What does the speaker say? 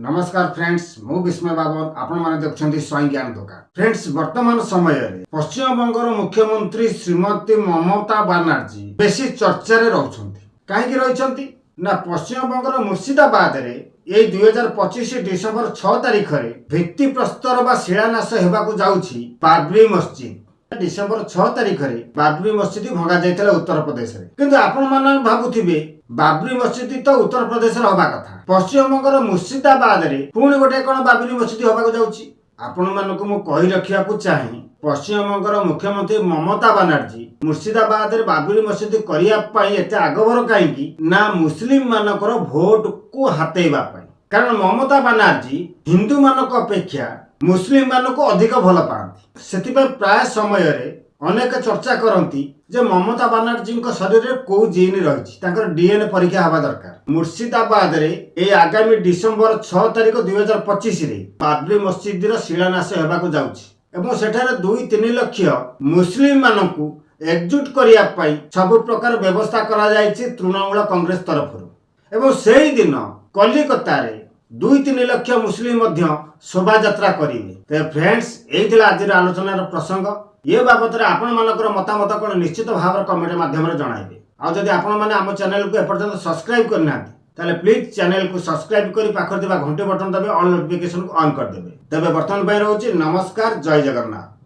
नमस्कार फ्रेंड्स मु विस्मय बाबन आपण माने देखछन्ती स्वयं ज्ञान दुकान। फ्रेंड्स वर्तमान समय रे पश्चिम बंगर मुख्यमंत्री श्रीमती ममता बनर्जी बेसी चर्चा रे रहउछन्ती। काहे कि रहउछन्ती ना पश्चिम बंगर मुर्शिदाबाद रे ए 2025 डिसेंबर 6 तारिख रे भित्ति प्रस्तर बा शिलान्यास हेबाकू जाउछि बाबरी मस्जिद। डिसेंबर 6 तारिख रे बाबरी मस्जिद भंगा जायतला उत्तर प्रदेश रे। किंतु आपण माने भाबुथिबे बाबरी मस्जिद तो उत्तर प्रदेश रे होबा कथा, पश्चिम बंगर मुर्शिदाबाद रे पुणी गोटे कोन बाबरी मस्जिद होबाकू जाउछि। आपण मानकू मु कहि रखिया को चाहे पश्चिम बंगर मुख्यमंत्री ममता बनर्जी मुर्शिदाबाद रे बाबरी मस्जिद करिया पई एते आगभर काईकी ना मुस्लिम मानकर भोट को हातेबा पई। कारण ममता बनर्जी हिंदू मानक अपेक्षा मुस्लिम मानक अधिक भल पाती। सेतिपय प्राय समय रे अनेक चर्चा करती जे ममता बनर्जी शरीर में कौ जीन रही डीएनए परीक्षा हवा दरकार। मुर्शिदाबाद रे ए आगामी डिसेंबर 6 तारिख 2025 रे बाबरी मस्जिद शिलान्यास होबाकू जाउछि एवं सेठारे 2-3 लाख मुस्लिम मानकू एकजुट करिया पई सब प्रकार व्यवस्था करा जायछि तृणमूल कांग्रेस तरफ। एवं सेही दिन कलिकता रे 2-3 लाख मुस्लिम मध्य शोभा यात्रा करिवे। ते फ्रेंड्स एही आज आलोचनार प्रसंग। ये बाबद आपण मानकर मतामत कोन निश्चित भाव कमेंट माध्यम जणाइबे। आ जदि आपण माने हम चैनल को एपर्यंत सब्सक्राइब करना ताले प्लीज चैनल को सब्सक्राइब करी पाखर देबा घंटी बटन दबे ऑल नोटिफिकेशन को ऑन कर देबे। तबे वर्तमान पय रहउची नमस्कार, जय जगन्नाथ।